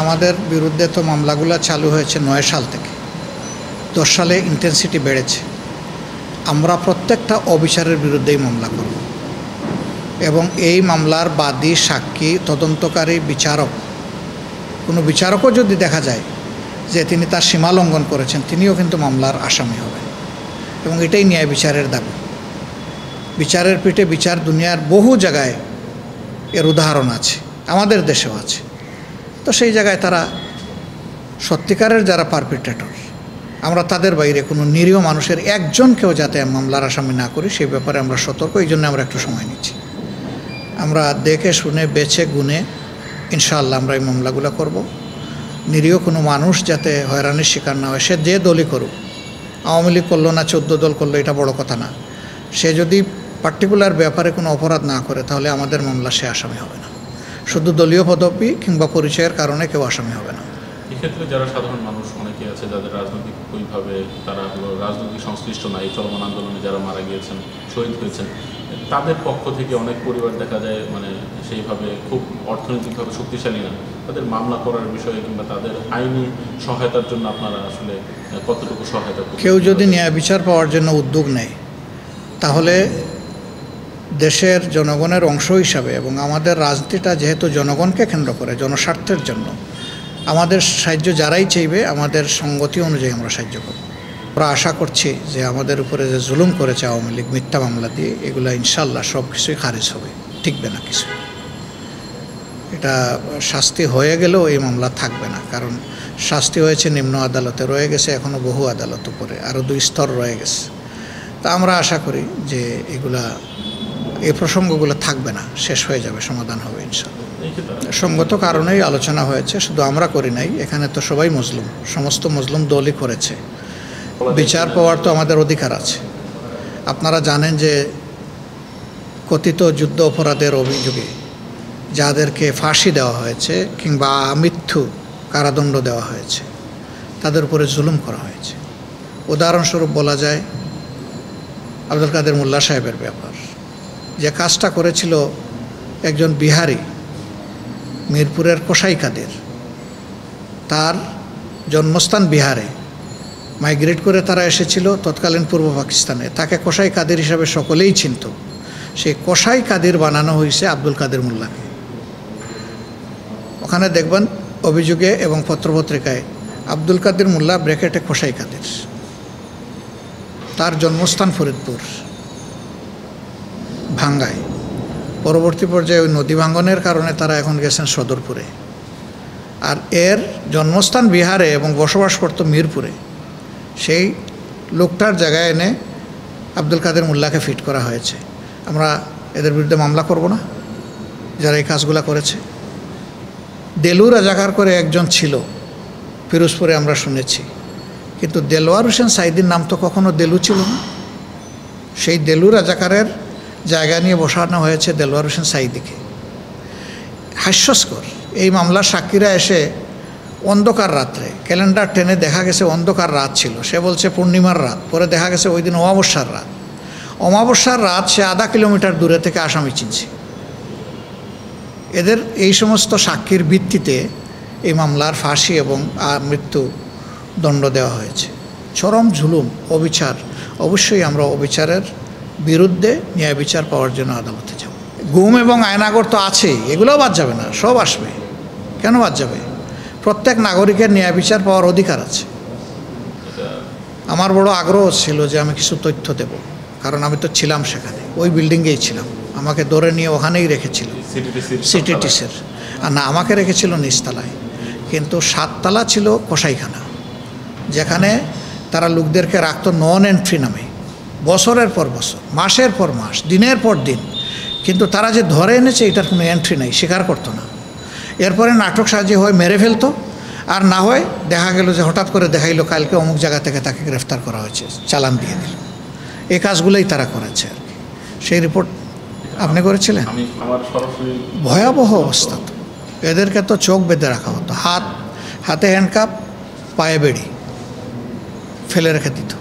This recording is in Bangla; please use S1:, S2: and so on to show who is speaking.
S1: আমাদের বিরুদ্ধে তো মামলাগুলো চালু হয়েছে ৯ সাল থেকে। ১০ সালে ইন্টেন্সিটি বেড়েছে। আমরা প্রত্যেকটা অবিচারের বিরুদ্ধেই মামলা করব এবং এই মামলার বাদী, সাক্ষী, তদন্তকারী, বিচারক, কোনো বিচারকও যদি দেখা যায় যে তিনি তার সীমা লঙ্ঘন করেছেন, তিনিও কিন্তু মামলার আসামি হবেন এবং এটাই ন্যায় বিচারের দাবি। বিচারের পিঠে বিচার, দুনিয়ার বহু জায়গায় এর উদাহরণ আছে, আমাদের দেশেও আছে। তো সেই জায়গায় তারা সত্যিকারের যারা পারপিট্রেটর, আমরা তাদের বাইরে কোনো নিরীহ মানুষের একজনকেও যাতে মামলার আসামি না করি সেই ব্যাপারে আমরা সতর্ক। এই জন্য আমরা একটু সময় নিচ্ছি। আমরা দেখে শুনে বেছে গুনে ইনশাআল্লাহ আমরা এই মামলাগুলো করব। নিরীহ কোনো মানুষ যাতে হয়রানির শিকার না হয়, সে যে দলই করুক, আওয়ামী লীগ করলো না 14 দল করলো এটা বড় কথা না। সে যদি পার্টিকুলার ব্যাপারে কোনো অপরাধ না করে তাহলে আমাদের মামলা সে আসামি হবে না। শুধু দলীয় পদবি কিংবা পরিচয়ের কারণে কেউ আসামি হবে না।
S2: এক্ষেত্রে যারা সাধারণ মানুষ অনেকে আছে যাদের রাজনৈতিকভাবে তারা রাজনৈতিক সংশ্লিষ্ট নাই, চলমান আন্দোলনে যারা মারা গিয়েছেন, শহীদ হয়েছেন, তাদের পক্ষ থেকে অনেক পরিবার দেখা যায় সেইভাবে খুব অর্থনৈতিকভাবে শক্তিশালী না। তাদের মামলা করার বিষয়ে কিংবা তাদের আইনি সহায়তার জন্য আপনারা আসলে কতটুকু সহায়তা করবেন?
S1: কেউ যদি ন্যায় বিচার পাওয়ার জন্য উদ্যোগ নেয় তাহলে দেশের জনগণের অংশ হিসাবে এবং আমাদের রাজনীতিটা যেহেতু জনগণকে কেন্দ্র করে, জনস্বার্থের জন্য, আমাদের সাহায্য যারাই চাইবে আমাদের সঙ্গতি অনুযায়ী আমরা সাহায্য করব। আমরা আশা করছি যে আমাদের উপরে যে জুলুম করেছে আওয়ামী লীগ মিথ্যা মামলা দিয়ে, এগুলো ইনশাল্লাহ সব কিছুই খারিজ হবে, টিকবে না কিছু। এটা শাস্তি হয়ে গেলেও এই মামলা থাকবে না, কারণ শাস্তি হয়েছে নিম্ন আদালতে, রয়ে গেছে এখনও বহু আদালত উপরে, আরও 2 স্তর রয়ে গেছে। তা আমরা আশা করি যে এই প্রসঙ্গগুলো থাকবে না, শেষ হয়ে যাবে, সমাধান হবে ইনশাআল্লাহ। সঙ্গত কারণেই আলোচনা হয়েছে, শুধু আমরা করি নাই, এখানে তো সবাই মজলুম, সমস্ত মজলুম দলই করেছে। বিচার পাওয়ার তো আমাদের অধিকার আছে। আপনারা জানেন যে কথিত যুদ্ধ অপরাধের অভিযোগে যাদেরকে ফাঁসি দেওয়া হয়েছে কিংবা মৃত্যু কারাদণ্ড দেওয়া হয়েছে, তাদের উপরে জুলুম করা হয়েছে। উদাহরণস্বরূপ বলা যায় আব্দুল কাদের মোল্লা সাহেবের ব্যাপার, যে কাজটা করেছিল একজন বিহারি, মিরপুরের কসাই কাদের, তার জন্মস্থান বিহারে, মাইগ্রেট করে তারা এসেছিল তৎকালীন পূর্ব পাকিস্তানে। তাকে কসাই কাদের হিসাবে সকলেই চিনত। সেই কসাই কাদের বানানো হয়েছে আব্দুল কাদের মোল্লাকে। ওখানে দেখবেন অভিযোগে এবং পত্রপত্রিকায় আব্দুল কাদের মোল্লা ব্র্যাকেটে কসাই কাদের। তার জন্মস্থান ফরিদপুর ভাঙ্গায়। পরবর্তী পর্যায়ে ওই নদী ভাঙ্গনের কারণে তারা এখন গেছেন সদরপুরে। আর এর জন্মস্থান বিহারে এবং বসবাস করত মিরপুরে। সেই লোকটার জায়গায় এনে আব্দুল কাদের মোল্লাকে ফিট করা হয়েছে। আমরা এদের বিরুদ্ধে মামলা করব না যারা এই কাজগুলো করেছে? দেলু রাজাকার করে একজন ছিল পিরোজপুরে, আমরা শুনেছি, কিন্তু দেলোয়ার হোসেন সাইদির নাম তো কখনো দেলু ছিল না। সেই দেলু রাজাকারের জায়গা নিয়ে বসানো হয়েছে দেলোয়ার হোসেন সাইদিকে। হাস্যস্কর। এই মামলার সাক্ষীরা এসে অন্ধকার রাত্রে ক্যালেন্ডার টেনে দেখা গেছে অন্ধকার রাত ছিল, সে বলছে পূর্ণিমার রাত, পরে দেখা গেছে ওই দিন অমাবস্যার রাত। অমাবস্যার রাত সে আধা কিলোমিটার দূরে থেকে আসামি চিনছে। এদের এই সমস্ত সাক্ষীর ভিত্তিতে এই মামলার ফাঁসি এবং মৃত্যু দণ্ড দেওয়া হয়েছে। চরম জুলুম, অবিচার। অবশ্যই আমরা অবিচারের বিরুদ্ধে ন্যায় বিচার পাওয়ার জন্য আদালতে যাব। গুম এবং আয়নাগর তো আছেই, এগুলোও বাদ যাবে না, সব আসবে। কেন বাদ যাবে? প্রত্যেক নাগরিকের ন্যায় বিচার পাওয়ার অধিকার আছে। আমার বড় আগ্রহ ছিল যে আমি কিছু তথ্য দেব, কারণ আমি তো ছিলাম সেখানে, ওই বিল্ডিংয়েই ছিলাম। আমাকে ধরে নিয়ে ওখানেই রেখেছিল সিটিটিসের, আর না আমাকে রেখেছিল নিচতলায়। কিন্তু 7 তলা ছিল কসাইখানা, যেখানে তারা লোকদেরকে রাখতো নন এন্ট্রি নামে, বছরের পর বছর, মাসের পর মাস, দিনের পর দিন। কিন্তু তারা যে ধরে এনেছে এটার কোনো এন্ট্রি নাই, স্বীকার করতো না। এরপরে নাটক সাজিয়ে হয় মেরে ফেলতো, আর না হয় দেখা গেল যে হঠাৎ করে দেখাইলো কালকে অমুক জায়গা থেকে তাকে গ্রেফতার করা হয়েছে, চালান দিয়ে দিল। এই কাজগুলোই তারা করেছে আর কি। সেই রিপোর্ট আপনি করেছিলেন? ভয়াবহ অবস্থা। তো এদেরকে তো চোখ বেঁধে রাখা হতো, হাতে হ্যান্ডকাপ, পায়ে বেড়ি ফেলে রেখে দিত।